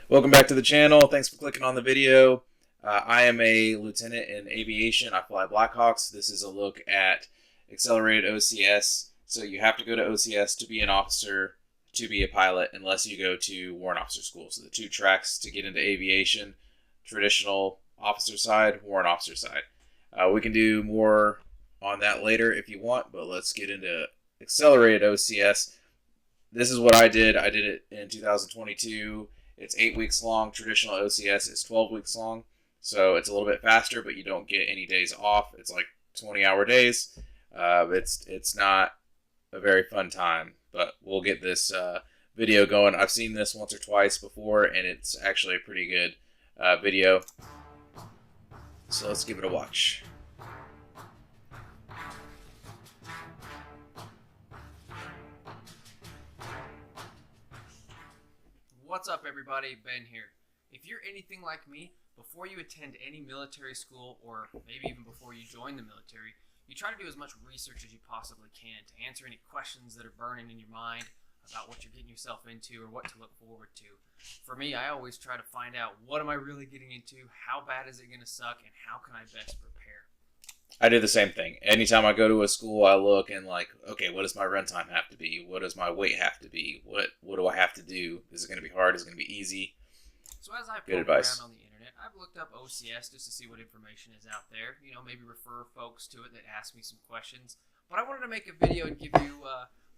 Welcome back to the channel. Thanks for clicking on the video. I am a lieutenant in aviation. I fly Blackhawks. This is a look at Accelerated OCS. So you have to go to OCS to be an officer, to be a pilot, unless you go to warrant officer school. So the two tracks to get into aviation: traditional officer side, warrant officer side. We can do more on that later if you want, but let's get into Accelerated OCS. This is what I did. I did it in 2022. It's 8 weeks long. Traditional OCS is 12 weeks long. So it's a little bit faster, but you don't get any days off. It's like 20-hour days. It's not a very fun time, but we'll get this video going. I've seen this once or twice before, and it's actually a pretty good video. So let's give it a watch. What's up, everybody? Ben here. If you're anything like me, before you attend any military school, or maybe even before you join the military, you try to do as much research as you possibly can to answer any questions that are burning in your mind about what you're getting yourself into or what to look forward to. For me, I always try to find out, what am I really getting into, how bad is it going to suck, and how can I best prepare? I do the same thing. Anytime I go to a school, I look and like, okay, what does my run time have to be? What does my weight have to be? What do I have to do? Is it going to be hard? Is it going to be easy? So as I've Good poked advice. around on the internet, I've looked up OCS just to see what information is out there. You know, maybe refer folks to it that ask me some questions. But I wanted to make a video and give you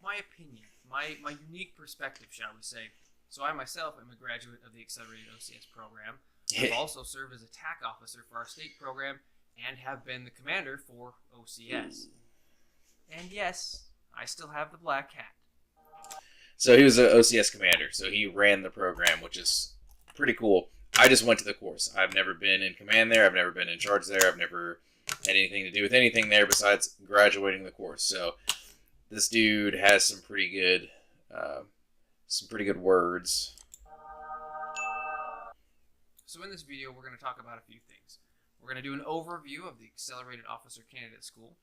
my opinion, my unique perspective, shall we say. So I myself am a graduate of the Accelerated OCS program. I've also served as a TAC officer for our state program and have been the commander for OCS. And yes, I still have the black hat. So he was an OCS commander, so he ran the program, which is pretty cool. I just went to the course. I've never been in command there. I've never been in charge there. I've never had anything to do with anything there besides graduating the course. So this dude has some pretty good words. So in this video, we're going to talk about a few things. We're going to do an overview of the Accelerated Officer Candidate School.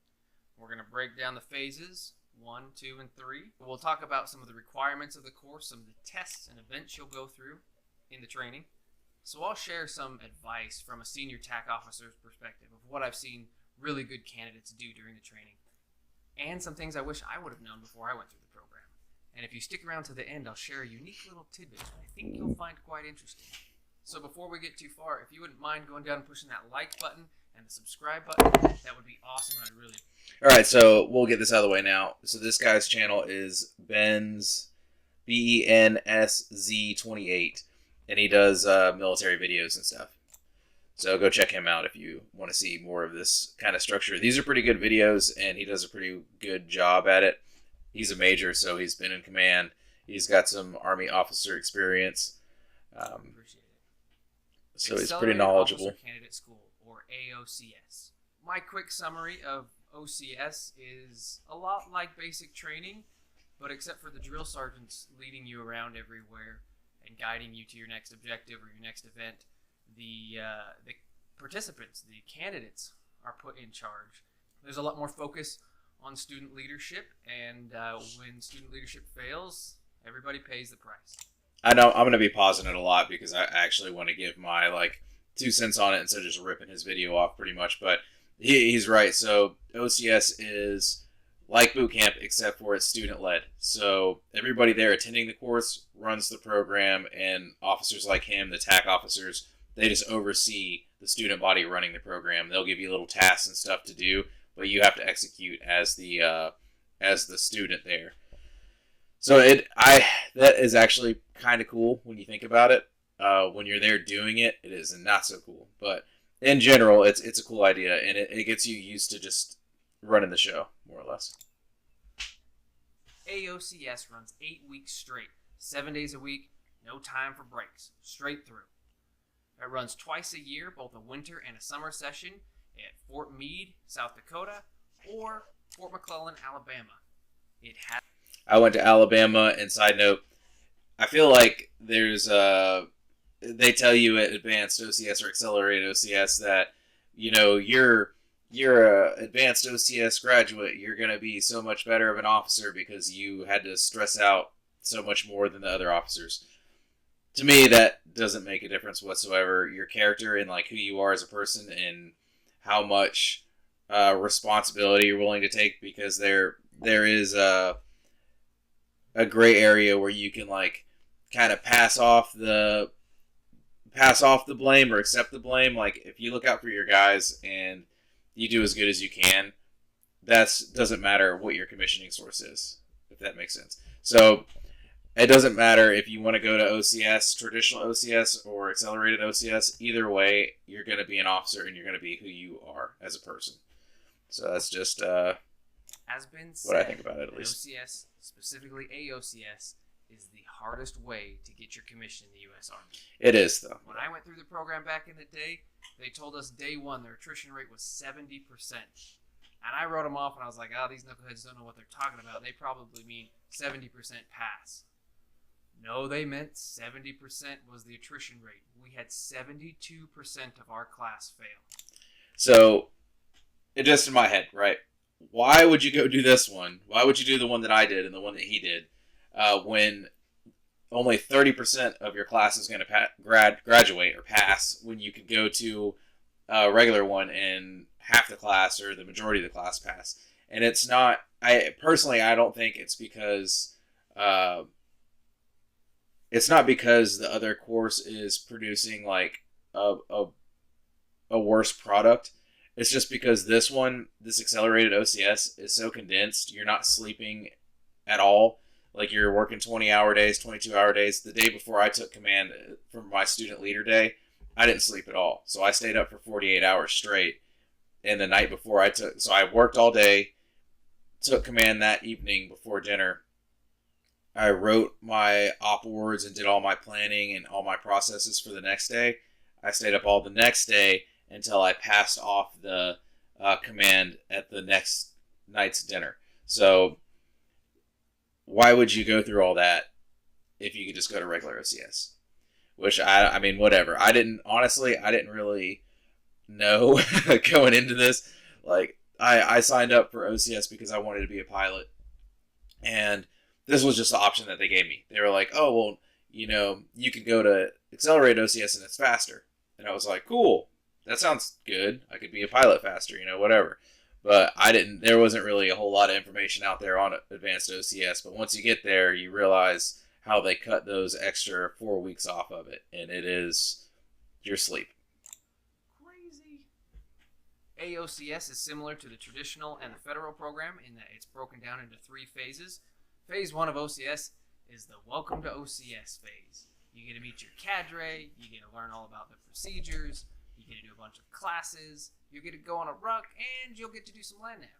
We're going to break down the phases, 1, 2, and 3. We'll talk about some of the requirements of the course, some of the tests and events you'll go through in the training. So I'll share some advice from a senior TAC officer's perspective of what I've seen really good candidates do during the training, and some things I wish I would have known before I went through the program. And if you stick around to the end, I'll share a unique little tidbit I think you'll find quite interesting. So before we get too far, if you wouldn't mind going down and pushing that like button and the subscribe button, that would be awesome. I'd really... All right, so we'll get this out of the way now. So this guy's channel is Ben's BENSZ28, and he does military videos and stuff. So go check him out if you want to see more of this kind of structure. These are pretty good videos, and he does a pretty good job at it. He's a major, so he's been in command. He's got some Army officer experience. Appreciate it. So he's pretty knowledgeable. Officer Candidate School, or AOCS. My quick summary of OCS is a lot like basic training, but except for the drill sergeants leading you around everywhere and guiding you to your next objective or your next event, the participants, the candidates, are put in charge. There's a lot more focus on student leadership, and when student leadership fails, everybody pays the price. I know I'm going to be pausing it a lot because I actually want to give my 2 cents on it instead of just ripping his video off pretty much. But he's right. So OCS is like boot camp except for it's student-led. So everybody there attending the course runs the program, and officers like him, the TAC officers, they just oversee the student body running the program. They'll give you little tasks and stuff to do, but you have to execute as the student there. So that is actually kind of cool when you think about it. When you're there doing it, it is not so cool. But in general, it's a cool idea, and it gets you used to just running the show, more or less. AOCS runs 8 weeks straight, 7 days a week, no time for breaks, straight through. It runs twice a year, both a winter and a summer session, at Fort Meade, South Dakota, or Fort McClellan, Alabama. I went to Alabama, and side note, I feel like there's they tell you at Advanced OCS or Accelerated OCS that, you're an Advanced OCS graduate, you're going to be so much better of an officer because you had to stress out so much more than the other officers. To me, that doesn't make a difference whatsoever. Your character and like who you are as a person and how much responsibility you're willing to take, because there is a gray area where you can like kind of pass off the blame or accept the blame. Like if you look out for your guys and you do as good as you can, that doesn't matter what your commissioning source is, if that makes sense. So it doesn't matter if you want to go to OCS, traditional OCS, or accelerated OCS. Either way, you're going to be an officer and you're going to be who you are as a person. So that's just Has been said, what I think about it, at least. OCS, specifically AOCS, is the hardest way to get your commission in the U.S. Army. It is, though. When I went through the program back in the day, they told us day one their attrition rate was 70%. And I wrote them off and I was like, oh, these knuckleheads don't know what they're talking about. They probably mean 70% pass. No, they meant 70% was the attrition rate. We had 72% of our class fail. So, it just in my head, right? Why would you go do this one? Why would you do the one that I did and the one that he did when only 30% of your class is going to graduate or pass, when you could go to a regular one and half the class or the majority of the class pass? And it's not, I don't think it's because the other course is producing like a worse product. It's just because this accelerated OCS is so condensed. You're not sleeping at all. Like you're working 20-hour days, 22-hour days. The day before I took command for my student leader day, I didn't sleep at all. So I stayed up for 48 hours straight. And the night before I worked all day, took command that evening before dinner. I wrote my op words and did all my planning and all my processes for the next day. I stayed up all the next day until I passed off the command at the next night's dinner. So why would you go through all that if you could just go to regular OCS? Which, I mean, whatever. I didn't really know going into this. Like, I signed up for OCS because I wanted to be a pilot. And this was just the option that they gave me. They were like, oh, well, you can go to Accelerated OCS and it's faster. And I was like, cool. That sounds good. I could be a pilot faster, whatever. But there wasn't really a whole lot of information out there on advanced OCS. But once you get there, you realize how they cut those extra 4 weeks off of it. And it is your sleep. Crazy. AOCS is similar to the traditional and the federal program in that it's broken down into 3 phases. Phase 1 of OCS is the Welcome to OCS phase. You get to meet your cadre, you get to learn all about the procedures, you get to do a bunch of classes, you get to go on a ruck, and you'll get to do some land nav.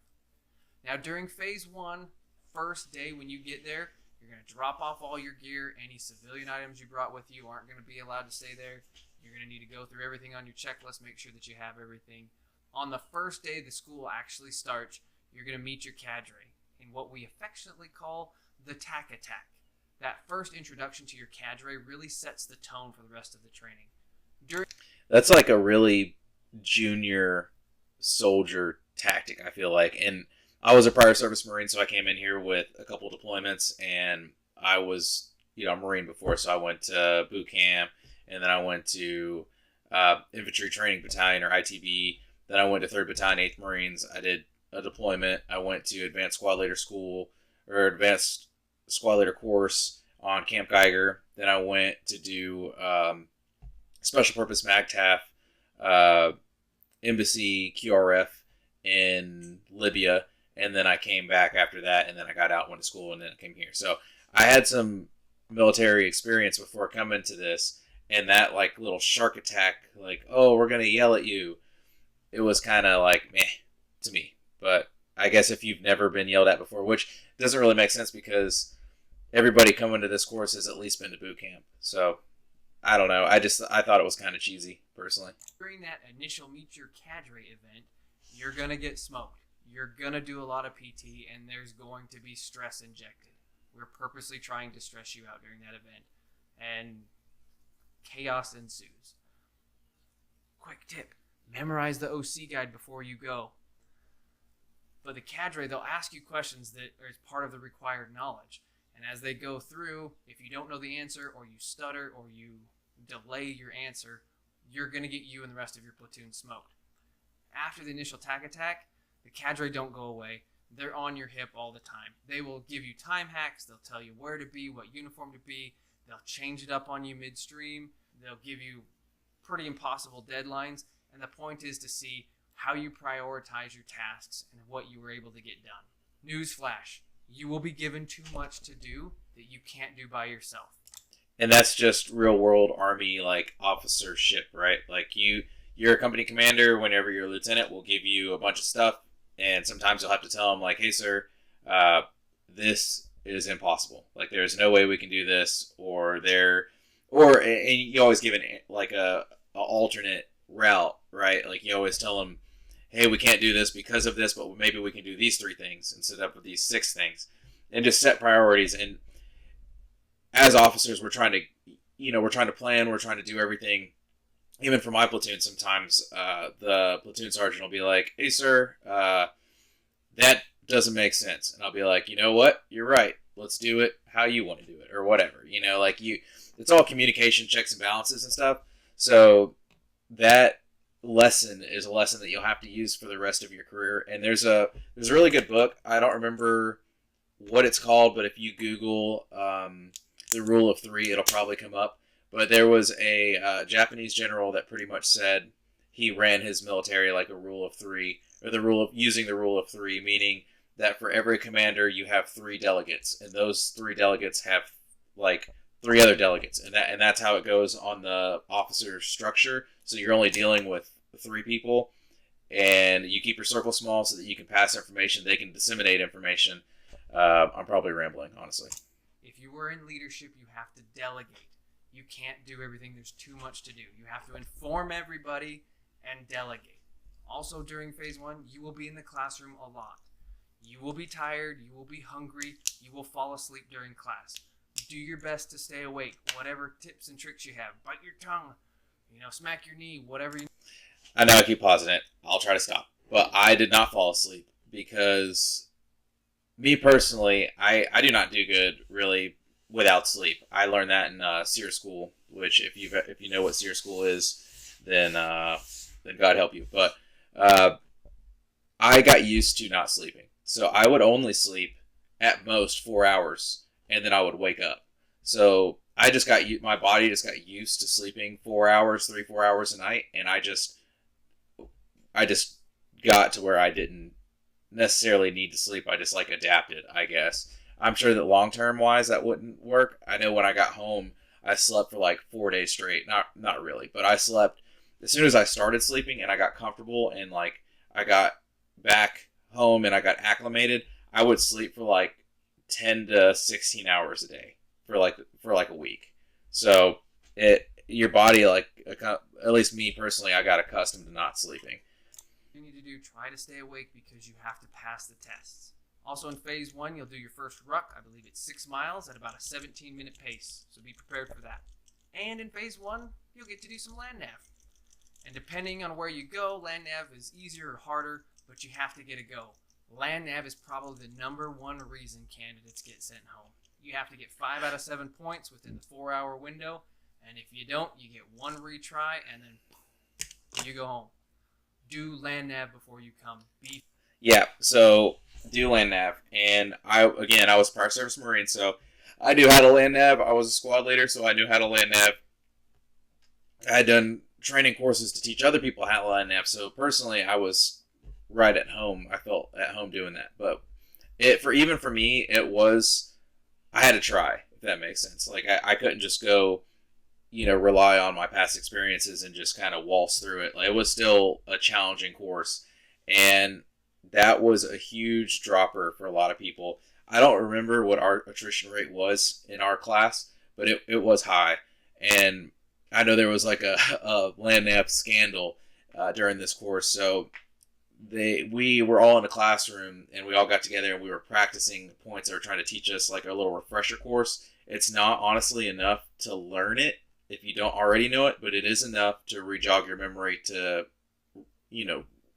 Now during Phase 1, first day when you get there, you're going to drop off all your gear. Any civilian items you brought with you aren't going to be allowed to stay there. You're going to need to go through everything on your checklist, make sure that you have everything. On the first day the school actually starts, you're going to meet your cadre in what we affectionately call the TAC attack. That first introduction to your cadre really sets the tone for the rest of the training. That's like a really junior soldier tactic, I feel like. And I was a prior service Marine, so I came in here with a couple deployments, and I was, a Marine before, so I went to boot camp, and then I went to Infantry Training Battalion, or ITB. Then I went to 3rd Battalion, 8th Marines. I did a deployment. I went to Advanced Squad Leader School, or Advanced Squad Leader course on Camp Geiger. Then I went to do Special Purpose MAGTAF, Embassy QRF in Libya, and then I came back after that, and then I got out, went to school, and then I came here. So I had some military experience before coming to this, and that like little shark attack, like, oh, we're gonna yell at you, it was kind of like meh to me. But I guess if you've never been yelled at before, which doesn't really make sense because everybody coming to this course has at least been to boot camp. So I don't know. I thought it was kind of cheesy, personally. During that initial Meet Your Cadre event, you're going to get smoked. You're going to do a lot of PT, and there's going to be stress injected. We're purposely trying to stress you out during that event, and chaos ensues. Quick tip, memorize the OC guide before you go. But the cadre, they'll ask you questions that are part of the required knowledge. And as they go through, if you don't know the answer, or you stutter, or you delay your answer, you're going to get you and the rest of your platoon smoked. After the initial tac attack, the cadre don't go away. They're on your hip all the time. They will give you time hacks. They'll tell you where to be, what uniform to be. They'll change it up on you midstream. They'll give you pretty impossible deadlines. And the point is to see how you prioritize your tasks and what you were able to get done. Newsflash, you will be given too much to do that you can't do by yourself. And that's just real world Army like officership, right? Like you're a company commander. Whenever you're a lieutenant, we'll give you a bunch of stuff, and sometimes you'll have to tell them like, "Hey, sir, this is impossible. Like, there's no way we can do this," and you always give a alternate route, right? Like, you always tell them, "Hey, we can't do this because of this, but maybe we can do these 3 things instead of these 6 things," and just set priorities. And as officers, we're trying to plan, we're trying to do everything. Even for my platoon, sometimes the platoon sergeant will be like, "Hey, sir, that doesn't make sense," and I'll be like, "You know what? You're right. Let's do it how you want to do it," or whatever. It's all communication, checks and balances and stuff. So that lesson is a lesson that you'll have to use for the rest of your career. And there's a really good book. I don't remember what it's called, but if you Google the Rule of 3, it'll probably come up. But there was a Japanese general that pretty much said he ran his military like a rule of 3, or using the rule of 3, meaning that for every commander you have 3 delegates, and those 3 delegates have like 3 other delegates, and that's how it goes on the officer structure. So you're only dealing with 3 people, and you keep your circle small so that you can pass information, they can disseminate information. I'm probably rambling, honestly. If you were in leadership, you have to delegate. You can't do everything. There's too much to do. You have to inform everybody and delegate. Also, during phase 1, you will be in the classroom a lot. You will be tired. You will be hungry. You will fall asleep during class. Do your best to stay awake. Whatever tips and tricks you have. Bite your tongue. Smack your knee. Whatever you... I know I keep pausing it. I'll try to stop. But I did not fall asleep because, me personally, I do not do good, really, without sleep. I learned that in SEER school, which if you know what SEER school is, then God help you. But I got used to not sleeping, so I would only sleep at most 4 hours, and then I would wake up. So my body just got used to sleeping 4 hours, 3-4 hours a night, and I just got to where I didn't necessarily need to sleep. I just adapted, I guess. I'm sure that long-term wise that wouldn't work. I know when I got home, I slept for 4 days straight. Not really, but I slept as soon as I started sleeping and I got comfortable and I got back home and I got acclimated. I would sleep for 10 to 16 hours a day for a week. So your body, at least me personally, I got accustomed to not sleeping. You need to do, try to stay awake because you have to pass the tests. Also in phase 1, you'll do your first ruck. I believe it's 6 miles at about a 17-minute pace, so be prepared for that. And in phase 1, you'll get to do some land nav. And depending on where you go, land nav is easier or harder, but you have to get a go. Land nav is probably the #1 reason candidates get sent home. You have to get 5 out of 7 points within the 4-hour window, and if you don't, you get 1 retry, and then you go home. Do land nav before you come. Yeah, so do land nav. And I was prior service Marine, so I knew how to land nav. I was a squad leader, so I knew how to land nav. I had done training courses to teach other people how to land nav, so personally I was right at home. I felt at home doing that. But even for me, I had to try, if that makes sense. I couldn't just go, rely on my past experiences and just kind of waltz through it. It was still a challenging course, and that was a huge dropper for a lot of people. I don't remember what our attrition rate was in our class, but it was high. And I know there was a land nav scandal during this course. So we were all in a classroom and we all got together and we were practicing points they were trying to teach us, a little refresher course. It's not honestly enough to learn it if you don't already know it, but it is enough to re-jog your memory to,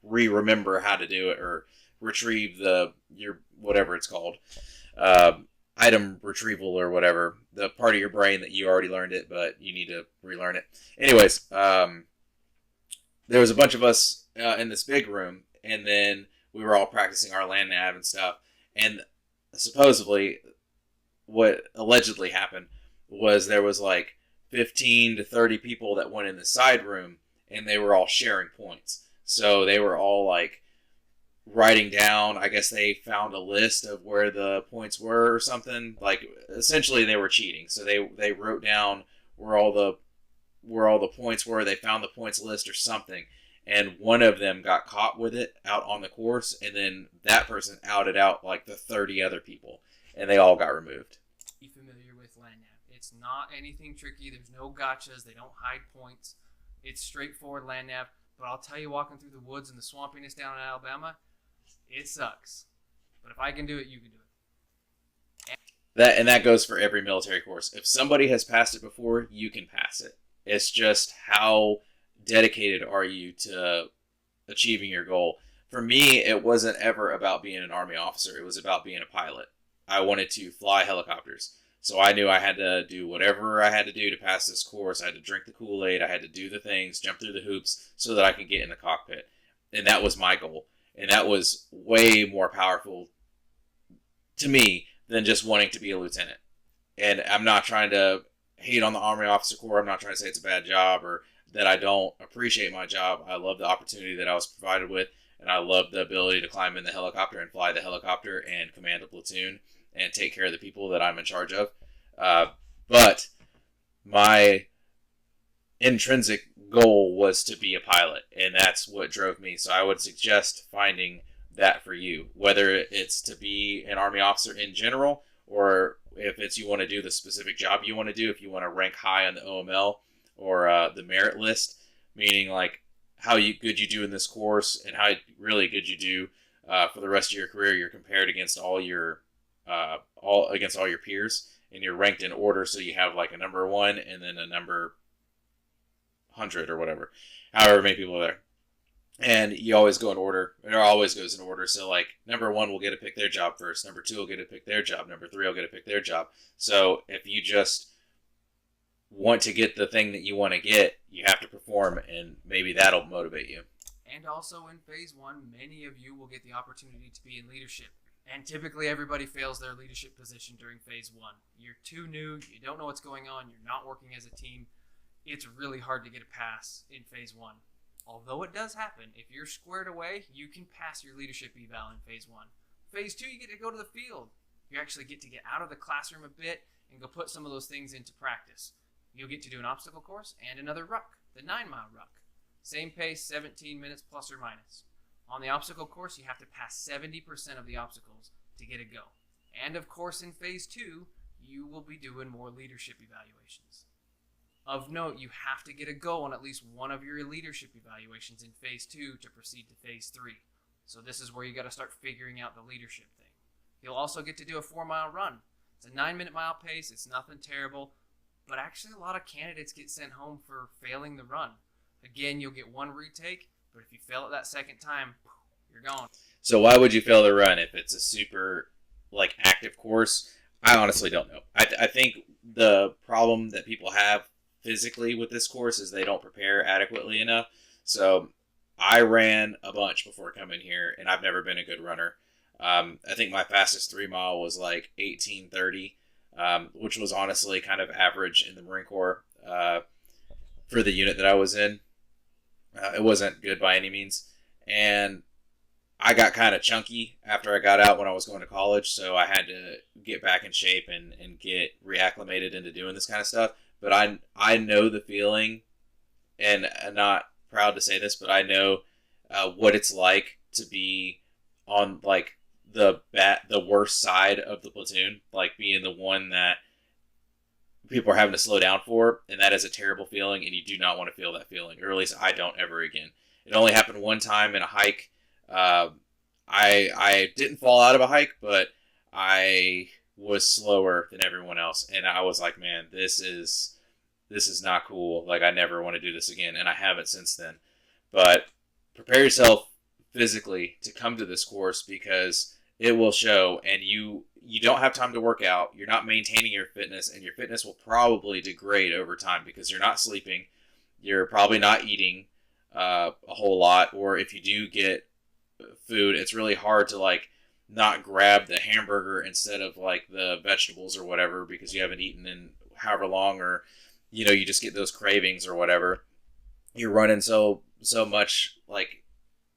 re-remember how to do it or retrieve your whatever it's called. item retrieval or whatever, the part of your brain that you already learned it, but you need to relearn it. Anyways, there was a bunch of us in this big room, and then we were all practicing our land nav and stuff. And supposedly, what allegedly happened was there was like 15 to 30 people that went in the side room, and they were all sharing points. So they were all like writing down, I guess they found a list of where the points were or something. Like essentially they were cheating. So they wrote down where all the points were. They found the points list or something. And one of them got caught with it out on the course, and then that person outed out like the 30 other people, and they all got removed. Be familiar with land nav. It's not anything tricky. There's no gotchas. They don't hide points. It's straightforward land nav. But I'll tell you, walking through the woods and the swampiness down in Alabama, it sucks. But if I can do it, you can do it. That goes for every military course. If somebody has passed it before, you can pass it. It's just how dedicated are you to achieving your goal. For me, it wasn't ever about being an Army officer. It was about being a pilot. I wanted to fly helicopters. So I knew I had to do whatever I had to do to pass this course. I had to drink the Kool-Aid. I had to do the things, jump through the hoops so that I could get in the cockpit. And that was my goal. And that was way more powerful to me than just wanting to be a lieutenant. And I'm not trying to hate on the Army Officer Corps. I'm not trying to say it's a bad job or that I don't appreciate my job. I love the opportunity that I was provided with, and I love the ability to climb in the helicopter and fly the helicopter and command a platoon and take care of the people that I'm in charge of. But my intrinsic goal was to be a pilot, and that's what drove me. So I would suggest finding that for you, whether it's to be an Army officer in general, or if it's you want to do the specific job you want to do, if you want to rank high on the OML or the merit list, meaning like how good you do in this course and how really good you do for the rest of your career. You're compared against all your peers, and you're ranked in order. So you have like a number 1 and then a number 100 or whatever, however many people are there. And you always go in order. It always goes in order. So like number 1 will get to pick their job first. Number 2 will get to pick their job. Number 3 will get to pick their job. So if you just want to get the thing that you want to get, you have to perform, and maybe that'll motivate you. And also in phase 1, many of you will get the opportunity to be in leadership. And typically everybody fails their leadership position during phase 1. You're too new, you don't know what's going on, you're not working as a team. It's really hard to get a pass in phase 1. Although it does happen, if you're squared away, you can pass your leadership eval in phase 1. Phase 2, you get to go to the field. You actually get to get out of the classroom a bit and go put some of those things into practice. You'll get to do an obstacle course and another ruck, the 9-mile ruck. Same pace, 17 minutes plus or minus. On the obstacle course, you have to pass 70% of the obstacles to get a go. And of course, in phase 2, you will be doing more leadership evaluations. Of note, you have to get a go on at least one of your leadership evaluations in phase 2 to proceed to phase 3. So this is where you got to start figuring out the leadership thing. You'll also get to do a 4-mile run. It's a 9-minute mile pace. It's nothing terrible. But actually, a lot of candidates get sent home for failing the run. Again, you'll get one retake, but if you fail it that second time, you're gone. So why would you fail the run if it's a super like active course? I honestly don't know. I think the problem that people have physically with this course is they don't prepare adequately enough. So I ran a bunch before coming here, and I've never been a good runner. I think my fastest 3-mile was like 18:30. Which was honestly kind of average in the Marine Corps for the unit that I was in. It wasn't good by any means. And I got kind of chunky after I got out when I was going to college, so I had to get back in shape and get reacclimated into doing this kind of stuff. But I know the feeling, and I'm not proud to say this, but I know what it's like to be on like the worst side of the platoon, like being the one that people are having to slow down for, and that is a terrible feeling, and you do not want to feel that feeling, or at least I don't ever again. It only happened one time in a hike. I didn't fall out of a hike, but I was slower than everyone else, and I was like, man, this is not cool. Like, I never want to do this again, and I haven't since then. But prepare yourself physically to come to this course, because it will show, and you don't have time to work out. You're not maintaining your fitness, and your fitness will probably degrade over time because you're not sleeping. You're probably not eating a whole lot, or if you do get food, it's really hard to like not grab the hamburger instead of like the vegetables or whatever because you haven't eaten in however long, or you just get those cravings or whatever. You're running so much, like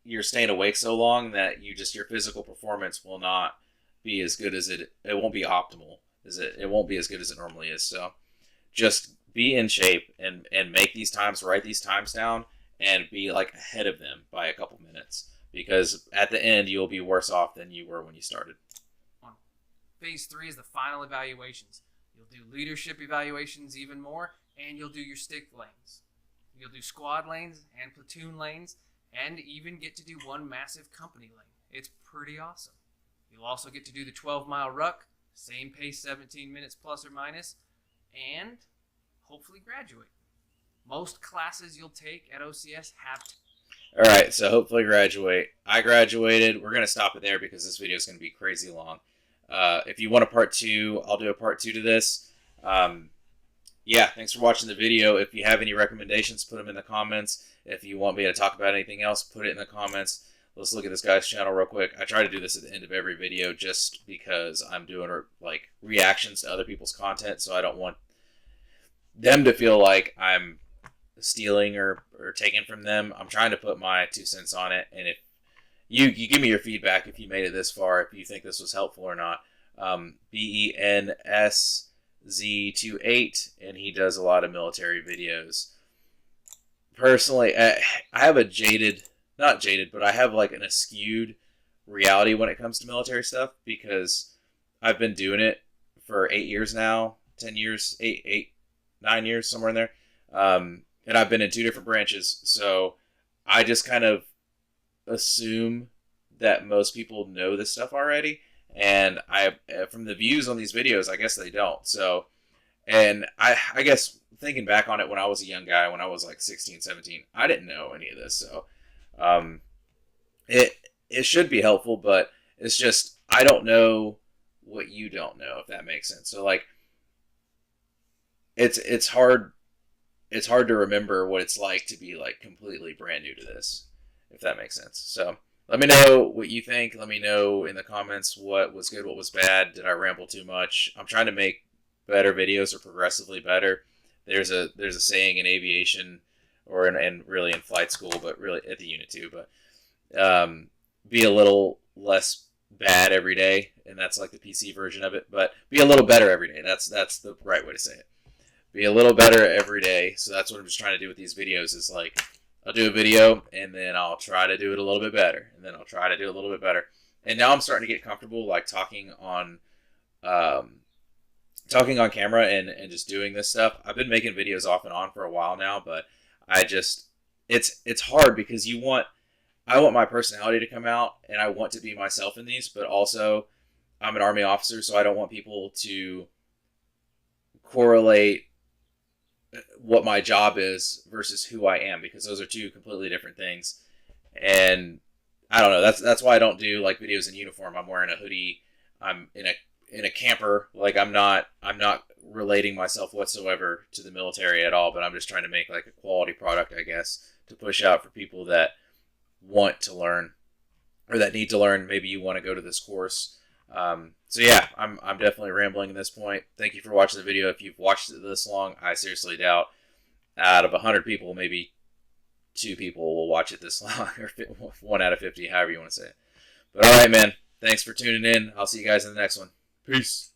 you're staying awake so long that your physical performance will not be as good as it won't be optimal as it won't be as good as it normally is. So just be in shape and make these times, write these times down, and be like ahead of them by a couple minutes, because at the end you'll be worse off than you were when you started. Phase 3 is the final evaluations. You'll do leadership evaluations even more, and you'll do your stick lanes. You'll do squad lanes and platoon lanes, and even get to do one massive company lane. It's pretty awesome. You'll also get to do the 12-mile ruck, same pace, 17 minutes plus or minus, and hopefully graduate. Most classes you'll take at OCS have to. All right, so hopefully graduate. I graduated. We're going to stop it there because this video is going to be crazy long. If you want a part 2, I'll do a part 2 to this. Yeah, thanks for watching the video. If you have any recommendations, put them in the comments. If you want me to talk about anything else, put it in the comments. Let's look at this guy's channel real quick. I try to do this at the end of every video just because I'm doing like reactions to other people's content, so I don't want them to feel like I'm stealing or taking from them. I'm trying to put my 2 cents on it, and if you give me your feedback if you made it this far, if you think this was helpful or not. BENSZ28, and he does a lot of military videos. Personally, I have a not jaded, but I have like an askewed reality when it comes to military stuff because I've been doing it for 8 years now, 10 years, 9 years, somewhere in there. And I've been in 2 different branches, so I just kind of assume that most people know this stuff already, and from the views on these videos, I guess they don't. So, and I guess thinking back on it, when I was a young guy, when I was like 16, 17, I didn't know any of this, so it should be helpful, but it's just I don't know what you don't know, if that makes sense. So like it's hard to remember what it's like to be like completely brand new to this, if that makes sense. So let me know what you think. Let me know in the comments what was good, what was bad. Did I ramble too much? I'm trying to make better videos, or progressively better. There's a saying in aviation, or and really in flight school, but really at the unit too, but be a little less bad every day, and that's like the PC version of it, but be a little better every day. That's the right way to say it. Be a little better every day. So that's what I'm just trying to do with these videos, is like I'll do a video and then I'll try to do it a little bit better, and then I'll try to do it a little bit better. And now I'm starting to get comfortable like talking on camera and just doing this stuff. I've been making videos off and on for a while now, but it's hard because I want my personality to come out, and I want to be myself in these, but also I'm an Army officer, so I don't want people to correlate what my job is versus who I am, because those are 2 completely different things. And I don't know, that's why I don't do like videos in uniform. I'm wearing a hoodie, I'm in a camper, like I'm not relating myself whatsoever to the military at all, but I'm just trying to make like a quality product, I guess, to push out for people that want to learn, or that need to learn. Maybe you want to go to this course. So yeah, I'm definitely rambling at this point. Thank you for watching the video. If you've watched it this long, I seriously doubt out of 100 people, maybe 2 people will watch it this long, or 1 out of 50, however you want to say it. But all right, man, thanks for tuning in. I'll see you guys in the next one. Peace.